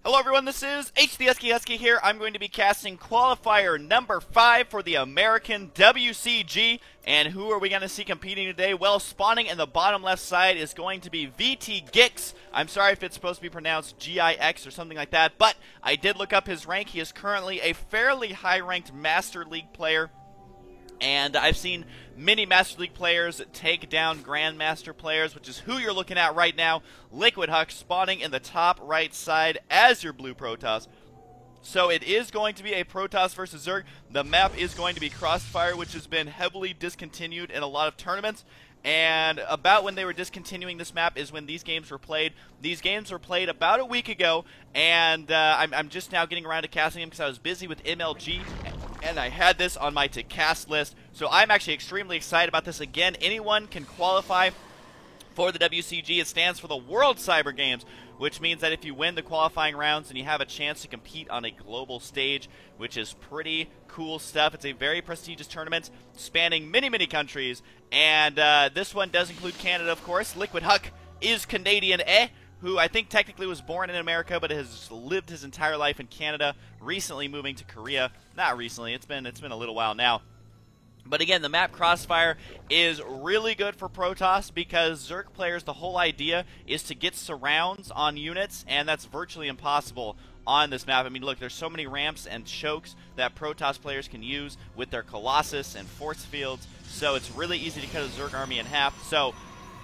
Hello everyone, this is HTHusky here. I'm going to be casting qualifier number 5 for the American WCG. And who are we going to see competing today? Well, spawning in the bottom left side is going to be VT Gix. I'm sorry if it's supposed to be pronounced G-I-X or something like that, but I did look up his rank. He is currently a fairly high-ranked Master League player. And I've seen many Master League players take down Grandmaster players, which is who you're looking at right now. Liquid Huck spawning in the top right side as your blue Protoss. So it is going to be a Protoss versus Zerg. The map is going to be Crossfire, which has been heavily discontinued in a lot of tournaments. And about when they were discontinuing this map is when these games were played. These games were played about a week ago, and I'm just now getting around to casting them because I was busy with MLG, and I had this on my to-cast list. So I'm actually extremely excited about this. Again, anyone can qualify for the WCG. It stands for the World Cyber Games, which means that if you win the qualifying rounds, then you have a chance to compete on a global stage, which is pretty cool stuff. It's a very prestigious tournament spanning many, many countries, and this one does include Canada, of course. Liquid Huck is Canadian, who I think technically was born in America, but has lived his entire life in Canada, recently moving to Korea. Not recently, it's been a little while now. But again, the map Crossfire is really good for Protoss because Zerg players, the whole idea is to get surrounds on units, and that's virtually impossible on this map. I mean, look, there's so many ramps and chokes that Protoss players can use with their Colossus and force fields, so it's really easy to cut a Zerg army in half. So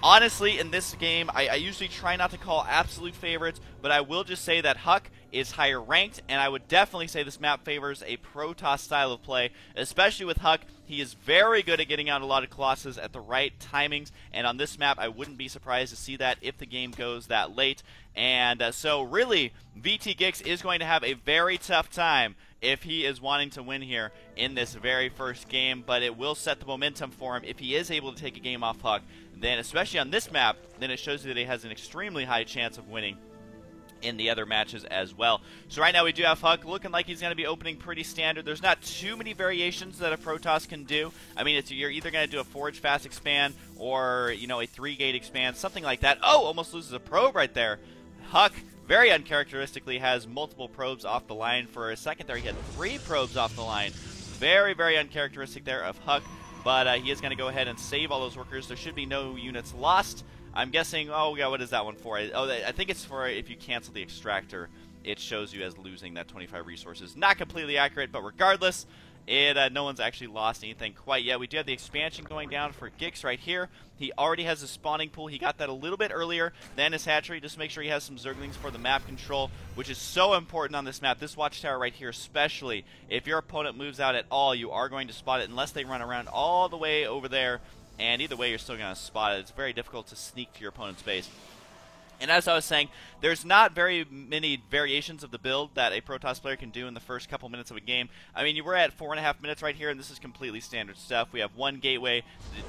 honestly, in this game, I usually try not to call absolute favorites, but I will just say that Huck is higher ranked, and I would definitely say this map favors a Protoss style of play, especially with Huck. He is very good at getting out a lot of Colossus at the right timings, and on this map, I wouldn't be surprised to see that if the game goes that late. And so really, VT Gix is going to have a very tough time if he is wanting to win here in this very first game, but it will set the momentum for him if he is able to take a game off Huck. Then, especially on this map, then it shows you that he has an extremely high chance of winning in the other matches as well. So right now we do have Huck looking like he's going to be opening pretty standard. There's not too many variations that a Protoss can do. I mean, you're either going to do a Forge Fast expand or, you know, a 3-gate expand, something like that. Oh, almost loses a probe right there. Huck, very uncharacteristically, has multiple probes off the line. For a second there, he had 3 probes off the line. Very, very uncharacteristic there of Huck, but he is going to go ahead and save all those workers. There should be no units lost. I'm guessing, oh yeah, what is that one for? Oh, I think it's for if you cancel the extractor, it shows you as losing that 25 resources. Not completely accurate, but regardless, no one's actually lost anything quite yet. We do have the expansion going down for Gix right here. He already has a spawning pool. He got that a little bit earlier than his hatchery, just to make sure he has some Zerglings for the map control, which is so important on this map. This watchtower right here especially, if your opponent moves out at all, you are going to spot it unless they run around all the way over there. And either way, you're still going to spot it. It's very difficult to sneak to your opponent's base. And as I was saying, there's not very many variations of the build that a Protoss player can do in the first couple minutes of a game. I mean, we're at 4.5 minutes right here, and this is completely standard stuff. We have 1 gateway.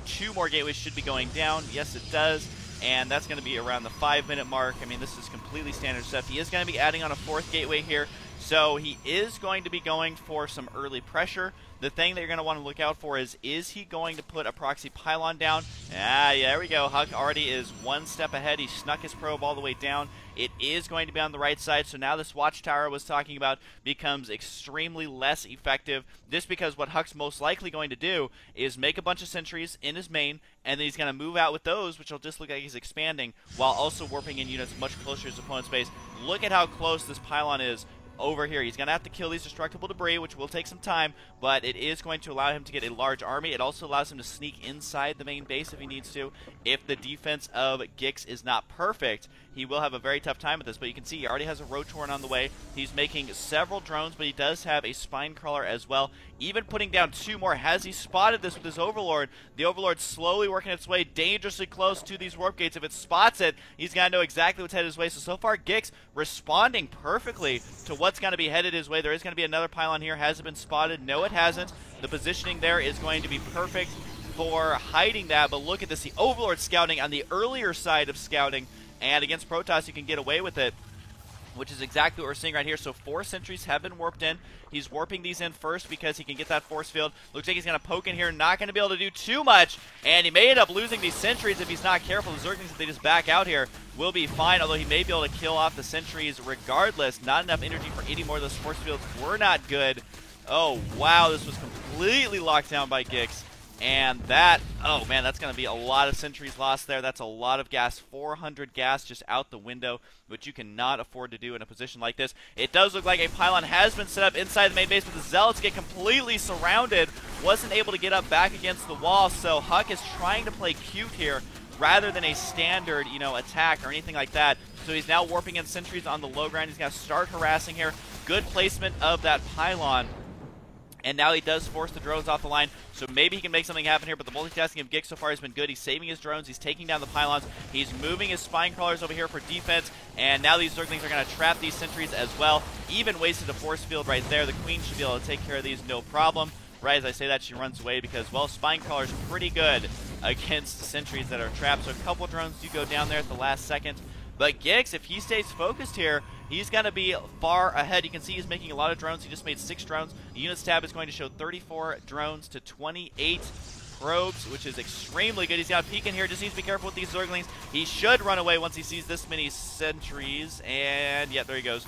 2 more gateways should be going down. Yes, it does. And that's going to be around the 5-minute mark. I mean, this is completely standard stuff. He is going to be adding on a 4th gateway here. So he is going to be going for some early pressure. The thing that you're going to want to look out for is he going to put a proxy pylon down? Yeah, there we go. Huck already is 1 step ahead. He snuck his probe all the way down. It is going to be on the right side, so now this watchtower I was talking about becomes extremely less effective, just because what Huck's most likely going to do is make a bunch of sentries in his main, and then he's going to move out with those, which will just look like he's expanding, while also warping in units much closer to his opponent's base. Look at how close this pylon is over here. He's going to have to kill these destructible debris, which will take some time, but it is going to allow him to get a large army. It also allows him to sneak inside the main base if he needs to. If the defense of Gix is not perfect, he will have a very tough time with this, but you can see he already has a Rotorn on the way. He's making several drones, but he does have a Spine Crawler as well. Even putting down 2 more. Has he spotted this with his Overlord? The Overlord's slowly working its way dangerously close to these warp gates. If it spots it, he's going to know exactly what's headed his way. So far, Gix responding perfectly to what's going to be headed his way. There is going to be another pylon here. Has it been spotted? No, it hasn't. The positioning there is going to be perfect for hiding that, but look at this. The Overlord scouting on the earlier side of scouting, and against Protoss you can get away with it. which is exactly what we're seeing right here. So 4 sentries have been warped in. He's warping these in first because he can get that force field. Looks like he's going to poke in here, not going to be able to do too much, and he may end up losing these sentries if he's not careful. The Zerglings, if they just back out here, will be fine, although he may be able to kill off the sentries regardless. Not enough energy for any more of those force fields were not good. Oh, wow, this was completely locked down by Gix. And that, oh man, that's going to be a lot of sentries lost there. That's a lot of gas, 400 gas just out the window, which you cannot afford to do in a position like this. It does look like a pylon has been set up inside the main base, but the Zealots get completely surrounded. Wasn't able to get up back against the wall, so Huck is trying to play cute here rather than a standard, attack or anything like that. So he's now warping in sentries on the low ground. He's going to start harassing here. Good placement of that pylon. And now he does force the drones off the line, so maybe he can make something happen here, but the multitasking of Gix so far has been good. He's saving his drones, he's taking down the pylons, he's moving his spine crawlers over here for defense, and now these Zerglings are going to trap these sentries as well. Even wasted a force field right there. The Queen should be able to take care of these no problem. Right as I say that, she runs away because, well, spine crawlers are pretty good against sentries that are trapped, so a couple drones do go down there at the last second. But Gix, if he stays focused here, he's going to be far ahead. You can see he's making a lot of drones. He just made 6 drones. The units tab is going to show 34 drones to 28 probes, which is extremely good. He's got a peek in here. Just needs to be careful with these Zerglings. He should run away once he sees this many sentries. And, yeah, there he goes.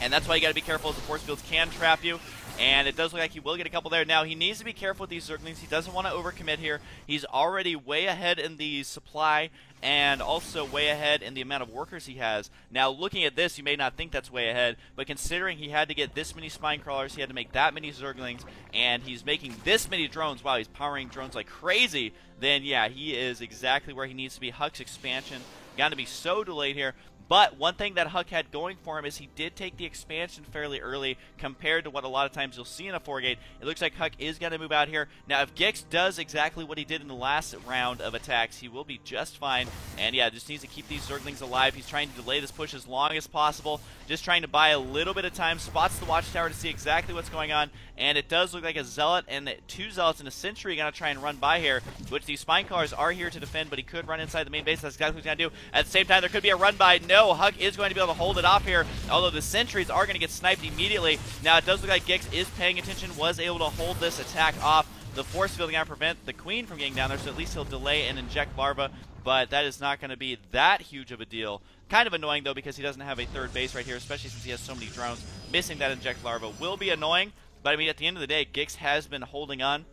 And that's why you got to be careful, as the force fields can trap you. And it does look like he will get a couple there. Now, he needs to be careful with these Zerglings. He doesn't want to overcommit here. He's already way ahead in the supply and also way ahead in the amount of workers he has. Now, looking at this, you may not think that's way ahead, but considering he had to get this many spine crawlers, he had to make that many Zerglings, and he's making this many drones, wow, he's powering drones like crazy, then, yeah, he is exactly where he needs to be. Huck's expansion got to be so delayed here. But one thing that Huck had going for him is he did take the expansion fairly early compared to what a lot of times you'll see in a 4-gate. It looks like Huck is going to move out here. Now, if Gix does exactly what he did in the last round of attacks, he will be just fine. And yeah, just needs to keep these Zerglings alive. He's trying to delay this push as long as possible, just trying to buy a little bit of time. Spots the watchtower to see exactly what's going on. And it does look like a Zealot and 2 Zealots and a Sentry are going to try and run by here, which these spine crawlers are here to defend, but he could run inside the main base. That's exactly what he's going to do. At the same time, there could be a run by. No, Huck is going to be able to hold it off here, although the sentries are going to get sniped immediately. Now, it does look like Gix is paying attention, was able to hold this attack off. The force field is going to prevent the Queen from getting down there, so at least he'll delay and inject larva, but that is not going to be that huge of a deal. Kind of annoying, though, because he doesn't have a third base right here, especially since he has so many drones. Missing that inject larva will be annoying, but I mean, at the end of the day, Gix has been holding on,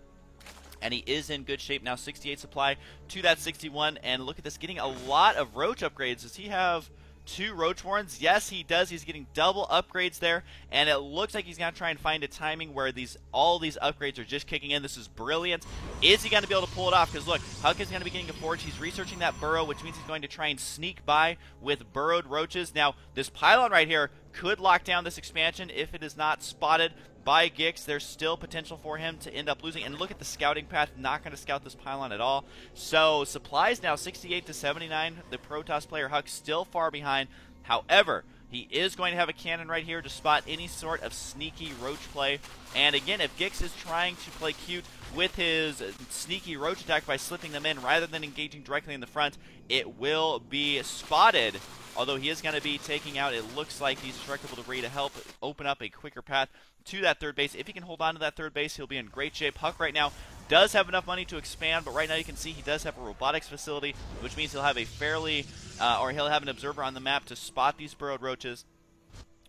and he is in good shape now. 68 supply to that 61, and look at this, getting a lot of roach upgrades. Does he have 2 Roach Warrens? Yes, he does. He's getting double upgrades there, and it looks like he's going to try and find a timing where all these upgrades are just kicking in. This is brilliant. Is he going to be able to pull it off? Because look, Huck is going to be getting a forge. He's researching that burrow, which means he's going to try and sneak by with burrowed roaches. Now, this pylon right here could lock down this expansion if it is not spotted by Gix. There's still potential for him to end up losing. And look at the scouting path, not going to scout this pylon at all. So supplies now 68 to 79. The Protoss player Huck still far behind. However, he is going to have a cannon right here to spot any sort of sneaky roach play. And again, if Gix is trying to play cute with his sneaky roach attack by slipping them in rather than engaging directly in the front, it will be spotted. Although he is going to be taking out, it looks like, these destructible debris to help open up a quicker path to that third base. If he can hold on to that third base, he'll be in great shape. Huck right now does have enough money to expand, but right now you can see he does have a robotics facility, which means he'll have a fairly, he'll have an observer on the map to spot these burrowed roaches.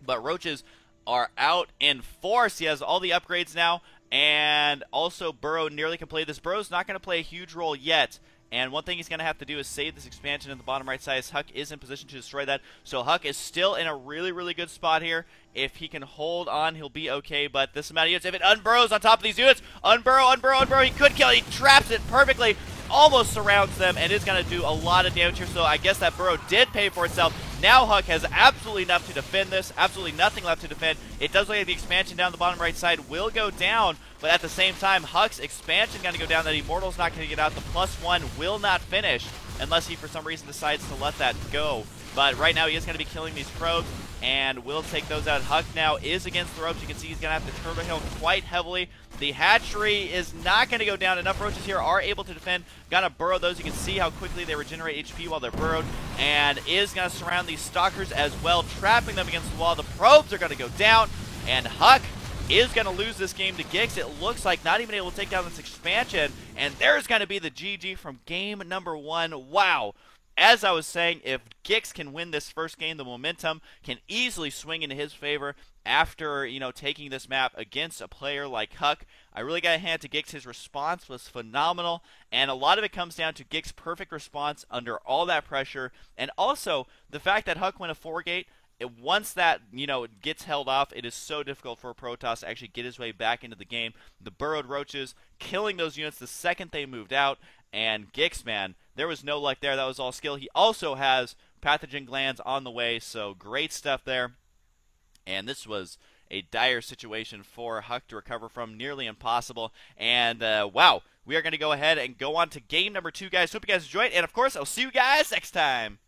But roaches are out in force. He has all the upgrades now, and also burrow nearly completed. This burrow's not going to play a huge role yet. And one thing he's going to have to do is save this expansion in the bottom right side, as Huck is in position to destroy that. So Huck is still in a really, really good spot here. If he can hold on, he'll be okay. But this amount of units, if it unburrows on top of these units, unburrow, he could kill it. He traps it perfectly, almost surrounds them, and is going to do a lot of damage here. So I guess that burrow did pay for itself. Now Huck has absolutely enough to defend this, absolutely nothing left to defend. It does look like the expansion down the bottom right side will go down, but at the same time, Huck's expansion is going to go down. That Immortal's not going to get out. The +1 will not finish unless he, for some reason, decides to let that go. But right now he is going to be killing these probes and will take those out. Huck now is against the ropes. You can see he's going to have to turbo heal quite heavily. The hatchery is not going to go down. Enough roaches here are able to defend. Gonna burrow those. You can see how quickly they regenerate HP while they're burrowed. And is going to surround these stalkers as well, trapping them against the wall. The probes are going to go down. And Huck is going to lose this game to Gix. It looks like not even able to take down this expansion. And there's going to be the GG from game number 1. Wow. As I was saying, if Gix can win this first game, the momentum can easily swing into his favor after, taking this map against a player like Huck. I really got to hand it to Gix. His response was phenomenal, and a lot of it comes down to Gix's perfect response under all that pressure, and also the fact that Huck went a 4-gate. Once that, gets held off, it is so difficult for a Protoss to actually get his way back into the game. The burrowed roaches killing those units the second they moved out, and Gix, man, there was no luck there. That was all skill. He also has pathogen glands on the way, so great stuff there. And this was a dire situation for Huck to recover from, nearly impossible. And, wow, we are going to go ahead and go on to game number 2, guys. Hope you guys enjoyed, and, of course, I'll see you guys next time.